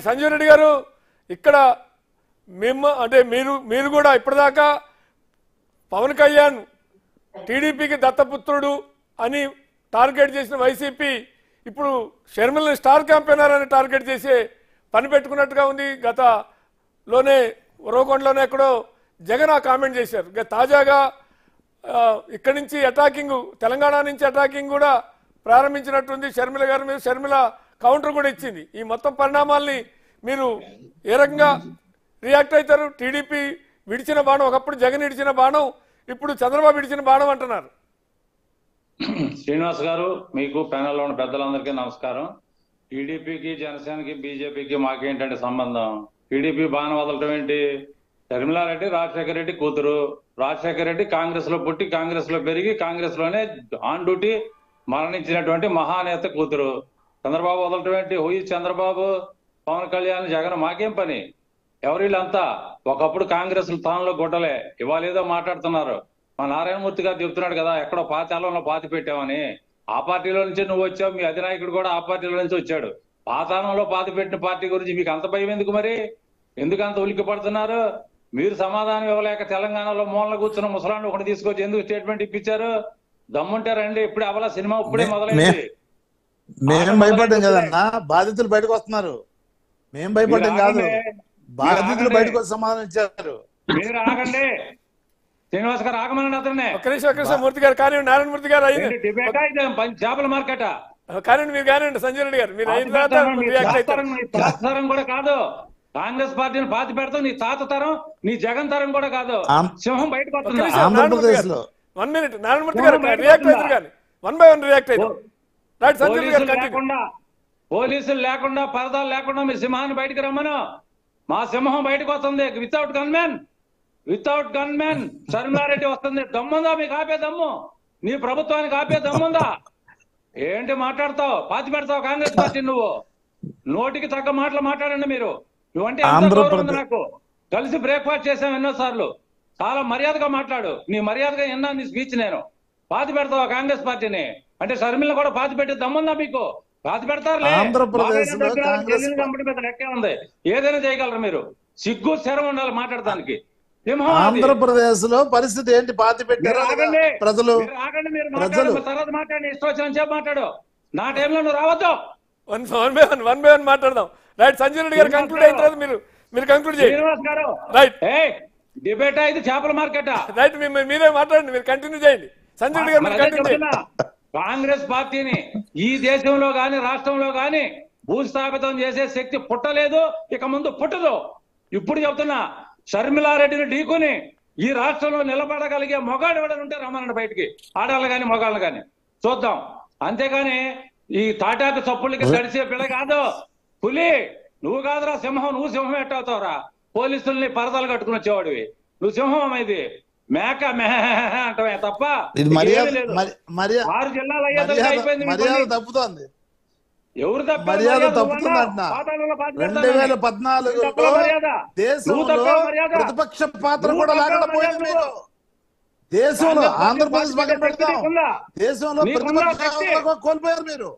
సంజయ్ రెడ్డి గారు ఇక్కడ మేము అంటే మీరు కూడా ఇప్పటిదాకా పవన్ కళ్యాణ్ టీడీపీకి దత్తపుత్రుడు అని టార్గెట్ చేసిన వైసీపీ ఇప్పుడు షర్మిలని స్టార్ క్యాంపెయినర్ అని టార్గెట్ చేసే పని పెట్టుకున్నట్టుగా ఉంది. గతలోనే ఉరవకొండలోనే ఎక్కడో జగన్ ఆ కామెంట్ చేశారు. తాజాగా ఇక్కడి నుంచి అటాకింగ్, తెలంగాణ నుంచి అటాకింగ్ కూడా ప్రారంభించినట్టుంది షర్మిల గారి మీద. షర్మిల కౌంటర్ కూడా ఇచ్చింది. ఈ మొత్తం పరిణామాల్ని మీరు ఏ రకంగా రియాక్ట్ అవుతారు? టీడీపీ విడిచిన బాణం, ఒకప్పుడు జగన్ విడిచిన బాణం, ఇప్పుడు చంద్రబాబు విడిచిన బాణం అంటున్నారు. శ్రీనివాస్ గారు, మీకు ప్యానెల్లో ఉన్న పెద్దలందరికీ నమస్కారం. టీడీపీకి, జనసేనకి, బీజేపీకి మాకేంటంటే సంబంధం? టీడీపీ బాణం వదలటం ఏంటి? షర్మిలారెడ్డి రాజశేఖర రెడ్డి కూతురు. రాజశేఖర రెడ్డి కాంగ్రెస్ లో పుట్టి, కాంగ్రెస్ లో పెరిగి, కాంగ్రెస్ లోనే ఆన్ డ్యూటీ మరణించినటువంటి మహానేత కూతురు. చంద్రబాబు వదలటం ఏంటి? హోయి చంద్రబాబు, పవన్ కళ్యాణ్, జగన్ మాకేం పని? ఎవరిళ్ళంతా ఒకప్పుడు కాంగ్రెస్ స్థానంలో గుడ్డలే, ఇవాళ ఏదో మాట్లాడుతున్నారు. మా నారాయణమూర్తి గారు చెప్తున్నాడు కదా, ఎక్కడో పాతాళంలో పాతి పెట్టామని. ఆ పార్టీలో నుంచి నువ్వు వచ్చావు, మీ అధినాయకుడు కూడా ఆ పార్టీలో నుంచి వచ్చాడు. పాతాళంలో పాతి పెట్టిన పార్టీ గురించి మీకు అంత భయం ఎందుకు? మరి ఎందుకు అంత ఉలిక్కి పడుతున్నారు? మీరు సమాధానం ఇవ్వలేక తెలంగాణలో మూలన కూర్చున్న ముసలాన్ని ఒకటి తీసుకొచ్చి ఎందుకు స్టేట్మెంట్ ఇప్పించారు? దమ్ముంటారండి. ఇప్పుడే అవలా సినిమా ఇప్పుడే మొదలైంది. మేము భయపడ్డాం కదన్నా, బాధితులు బయటకు వస్తున్నారు. మేము భయపడ్డాం కాదు, బాధితులు బయటకు వచ్చి సమాధానం ఇచ్చారు. మీరు ఆగండి, శ్రీనివాస్ గారు ఆగమనండి. అతనే మూర్తి గారు కానీ, నారాయణమూర్తి గారు అయింది డిబేటా, చేపల మార్కెటా? కానీ మీరు కానివ్వండి సంజయ్ రెడ్డి గారు, మీరు అయిన తరం కూడా కాదు. కాంగ్రెస్ పార్టీని పాతి పెడతాం. నీ తాత తరం, నీ జగన్ తరం కూడా కాదు. సింహం బయటకు వస్తుంది. ఆంధ్రప్రదేశ్ లో 1 minute నారాయణమూర్తి గారు రియాక్ట్ అవుతారు కానీ 1 by 1 రియాక్ట్ అవుతారు. పోలీసులు లేకుండా, పరదాలు లేకుండా మీరు సింహాన్ని బయటకు రమ్మను. మా సింహం బయటకు వస్తుంది. వితౌట్ గన్మెన్ షర్మిలారెడ్డి వస్తుంది. దమ్ముందా మీకు? ఆపే దమ్ము నీ ప్రభుత్వానికి ఆపే దమ్ముందా? ఏంటి మాట్లాడతావు? పాతి పెడతావు కాంగ్రెస్ పార్టీ. నువ్వు నోటికి తగ్గ మాటలు మాట్లాడండి. మీరు నువ్వంటే ఎంత గౌరవం ఉంది నాకు. కలిసి బ్రేక్ఫాస్ట్ చేసాం ఎన్నోసార్లు. చాలా మర్యాదగా మాట్లాడు. నీ మర్యాదగా ఎన్నా నీ స్పీచ్. నేను పాతి పెడతావా కాంగ్రెస్ పార్టీని అంటే? షర్మిలను కూడా పాతి పెట్టే దమ్ముందా మీకు? పాతి పెడతారులే. లెక్కే ఉంది. ఏదైనా చేయగలరు మీరు. సిగ్గు శరం ఉండాలి మాట్లాడటానికి. ఆంధ్రప్రదేశ్ లో పరిస్థితి ఏంటి? పాతి పెట్టారు ప్రజలు. తర్వాత మాట్లాడి ఇష్టం వచ్చిన సేపు మాట్లాడు. నా టైంలో నువ్వు రావద్దు. 1 by 1 మాట్లాడదాం. రైట్, సంజయ్ రెడ్డి గారు కంక్లూడ్ అయిన తర్వాత మీరు కంక్లూడ్ చేయండి. శ్రీనివాస్ గారు, రైట్. డిబేటా ఇది? చేపల మార్కెటా? రైట్, మీరే మాట్లాడండి, మీరు కంటిన్యూ చేయండి. సంజయ్ రెడ్డి గారు మీరు కంటిన్యూ చేయండి. కాంగ్రెస్ పార్టీని ఈ దేశంలో గాని రాష్ట్రంలో గాని భూస్థాపితం చేసే శక్తి పుట్టలేదు, ఇక ముందు పుట్టదు. ఇప్పుడు చెప్తున్నా, షర్మిలారెడ్డిని ఢీకొని ఈ రాష్ట్రంలో నిలబడగలిగే మొగాడు ఎవడని ఉంటే రమ్మనండి బయటికి. ఆడాళ్ళు కానీ మొగాళ్ళు కానీ చూద్దాం. అంతేగాని ఈ తాటాకు చప్పుళ్ళకి తడిసే పిల్ల కాదు. పులి నువ్వు కాదురా, సింహం. నువ్వు సింహం ఎట్టవుతావురా? పోలీసుల్ని పరదాలు కట్టుకుని వచ్చేవాడివి. నువ్వు సింహం. ఇది మేక మెహ అంటవే తప్ప 6 జిల్లాలు అయిపోయింది. తప్పుతోంది. ఎవరు మర్యాద తప్పుతుంది అంటున్నా. 2014లో దేశంలో ప్రతిపక్ష పాత్ర కూడా లేకుండా పోయింది మీరు. దేశంలో ఆంధ్రప్రదేశ్ పక్కన పెడతాం, దేశంలో ప్రతిపక్ష హోదా కోల్పోయారు మీరు.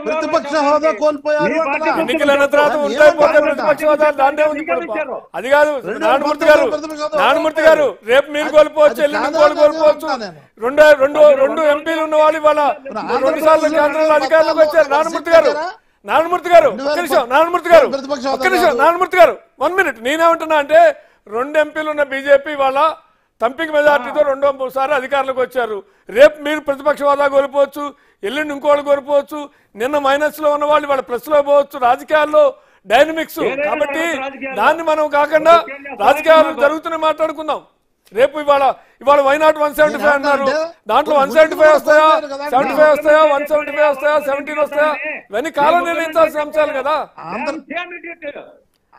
ప్రతిపక్ష హోదా కోల్పోయారు. అది కాదు నారాయణమూర్తి గారు, రేపు మీరు కోల్పోవచ్చు, ఎల్లుండి కోల్పోవచ్చు. రెండు ఎంపీలు ఉన్న వాళ్ళు ఇవాళ 2 సార్లు కేంద్రంలో అధికారంలోకి వచ్చారు. నారాయణమూర్తి గారు నారాయణమూర్తి గారు 1 minute. నేనేమంటున్నా అంటే 2 ఎంపీలు ఉన్న బీజేపీ వాళ్ళ తంపిక మెజార్టీతో 2 సార్లు అధికారంలోకి వచ్చారు. రేపు మీరు ప్రతిపక్ష హోదా కోల్పోవచ్చు, ఎల్లుండి ఇంకోళ్ళు కోల్పోవచ్చు. నిన్న మైనస్ లో ఉన్న వాళ్ళు వాళ్ళ ప్లస్ లో పోవచ్చు. రాజకీయాల్లో డైనమిక్స్ కాబట్టి దాన్ని మనం కాకుండా రాజకీయాలు జరుగుతూనే మాట్లాడుకుందాం. రేపు ఇవాళ వైనాట్ 175 అన్నారు. దాంట్లో 175 వస్తాయా, 75 వస్తాయా, 175 వస్తాయా, 17 వస్తాయా? ఇవన్నీ కాలం నిర్ణయించాల్సిన అంశాలు కదా.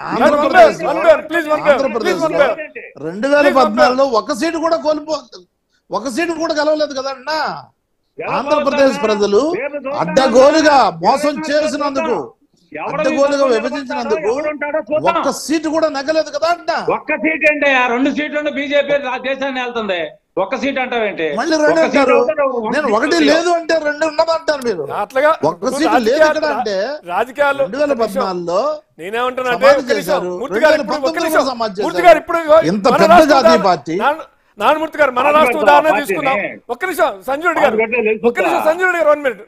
2014లో ఒక సీటు కూడా గెలవలేదు కదా అన్నా. ఆంధ్రప్రదేశ్ ప్రజలు అడ్డగోలుగా మోసం చేసినందుకు, అడ్డగోలుగా విభజించినందుకు ఒక్క సీటు కూడా నెగ్గలేదు కదా అన్నా. ఒక్క సీట్ అంటే 2 సీట్లు బీజేపీ దేశాన్ని వెళ్తుంది. ఒక్క సీట్ అంటావేంటి? మళ్ళీ రెండు ఒక్క సీట్ అంటారు. అవుతాడు, ఒక నేను సీట్ ఒకటి అవుతాడు. లేదు అంటే రెండు ఉన్నదంటారు మీరు. అట్లాగా ఒక్క సీట్ లేదు ఇక్కడ అంటే రాజకీయాలు 2014లో నేనేమంటున్నా అంటే సమాధి ఒక్క నిమిషం, చేశారు. మూర్తి గారు ఇప్పుడు 2019 ఒక్క నిమిషం, సమాధి చేశారు. మూర్తి గారు ఇప్పుడు ఇంత మన పెద్ద రాష్ట్ర జాతీయ ఉదాహరణ- పార్టీ. నారాయణమూర్తి గారు మన రాష్ట్ర ఆంధ్ర ఉదాహరణ పార్టీనే. తీసుకుందాం. ఒక్క నిమిషం సంజయ్ రెడ్డి గారు, ఒక్క నిమిషం సంజయ్ రెడ్డి గారు 1 మినిట్.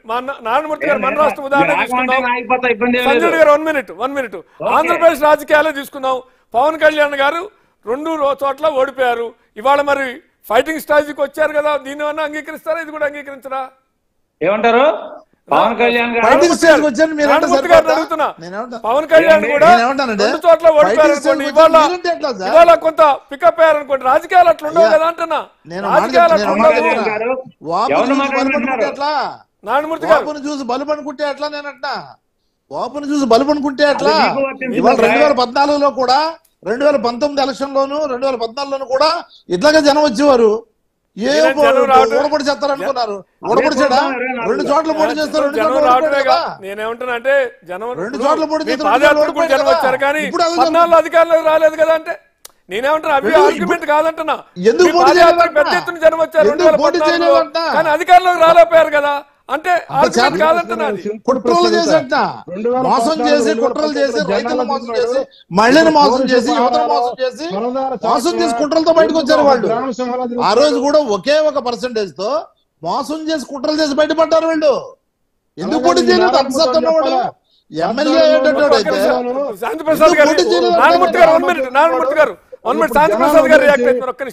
నారాయణమూర్తి గారు మన రాష్ట్ర ఉదాహరణ తీసుకుందాం. సంజయ్ రెడ్డి గారు 1 మినిట్. ఆంధ్రప్రదేశ్ రాజకీయాలే తీసుకుందాం. పవన్ కళ్యాణ్ గారు 2 చోట్ల ఓడిపోయారు. ఇవాళ మరి ఫైటింగ్ స్ట్రాటజీకి వచ్చారు కదా, దీన్ని ఏమన్నా అంగీకరిస్తారా? ఇది కూడా అంగీకరించరా? ఏమంటారు? పవన్ కళ్యాణ్ గారు ఫైటింగ్ స్టేజ్కి వచ్చారు మీరు అంటే నారాయణమూర్తి గారిని సరిపోతా? అడుగుతున్నా. నేనేమంటా? పవన్ కళ్యాణ్ కూడా నేనేమంటానంటే 2 చోట్ల ఓడిపోయారు ఫైటింగ్ అనుకోండి. స్టేజ్కి ఇవాళ వచ్చారు మీరంటే ఎట్లా సార్? ఇవాళ కొంత పికప్ అయ్యారు అనుకోండి. రాజకీయాలు అట్లా ఉండవు అయ్యా, కదా అంటున్నా. నేను రాజకీయాలు అట్లా మాట ఉండవు. చెప్తున్నా. గారు, వాపుని ఎవరిని చూసి మాట్లాడుతున్నారు? బలుపనుకుంటే ఎట్లా? నారాయణమూర్తి గారు వాపుని చూసి బలుపనుకుంటే ఎట్లా? నేనంటా వాపుని చూసి బలుపనుకుంటే ఎట్లా? అది మీకు వర్తించింది ఇవాళ సార్. 2014లో కూడా 2019 ఎలక్షన్ లోను 2014లోను కూడా ఇట్లాగే జనం వచ్చేవారు. ఏ జనం రావడం- ఊడపడి చేస్తారనుకున్నారు? ఊడపడి చేయడా? 2 చోట్ల పోటీ చేస్తారు, 2 జనం చోట్ల రావడమే ఓడిపోయారు కదా. కదా. నేనేమంటున్నా అంటే జనం 2 చోట్ల పోటీ మీ చేస్తారు, పాదయాత్రకు కూడా ఓడిపోయారు జనం కదా. వచ్చారు కానీ ఇప్పుడు అదే 14 అధికారులకు రాలేదు కదా అంటే నేనేమంటున్నా అవి ఎందుకు ఆర్గ్యుమెంట్ కాదంటున్నా. ఎందుకు మీ పోటీ పాదయాత్రకు చేయలేదంట? పెద్ద ఎత్తున జనం వచ్చారు ఎందుకు పోటీ 2014లో. చేయలేదంట? కానీ అధికారులకు రాలేకపోయారు కదా అంటే ఆర్గ్యుమెంట్ కాదంటున్నా అది. కుట్రలు చేసేట మోసం చేసి కుట్రలు చేసి రైతులను మోసం చేసి మహిళని మోసం చేసి యువతను మోసం చేసి మోసం చేసి కుట్రలతో బయటకు వచ్చారు వాళ్ళు. ఆ రోజు కూడా ఒకే ఒక పర్సెంటేజ్ తో మోసం చేసి కుట్రలు చేసి బయటపడ్డారు వాళ్ళు. ఎందుకు పోటీ చేయలేదు? అంత సత్తా వాడు ఎమ్మెల్యే అయ్యేటట్టు అయితే శాంతి ప్రసాద్ గారు, నారాయణమూర్తి గారు 1 మినిట్, నారాయణమూర్తి గారు 1 మినిట్, శాంతి ప్రసాద్ గారు రియాక్ట్ అవుతున్నారు. ఒక్క నిమిషం.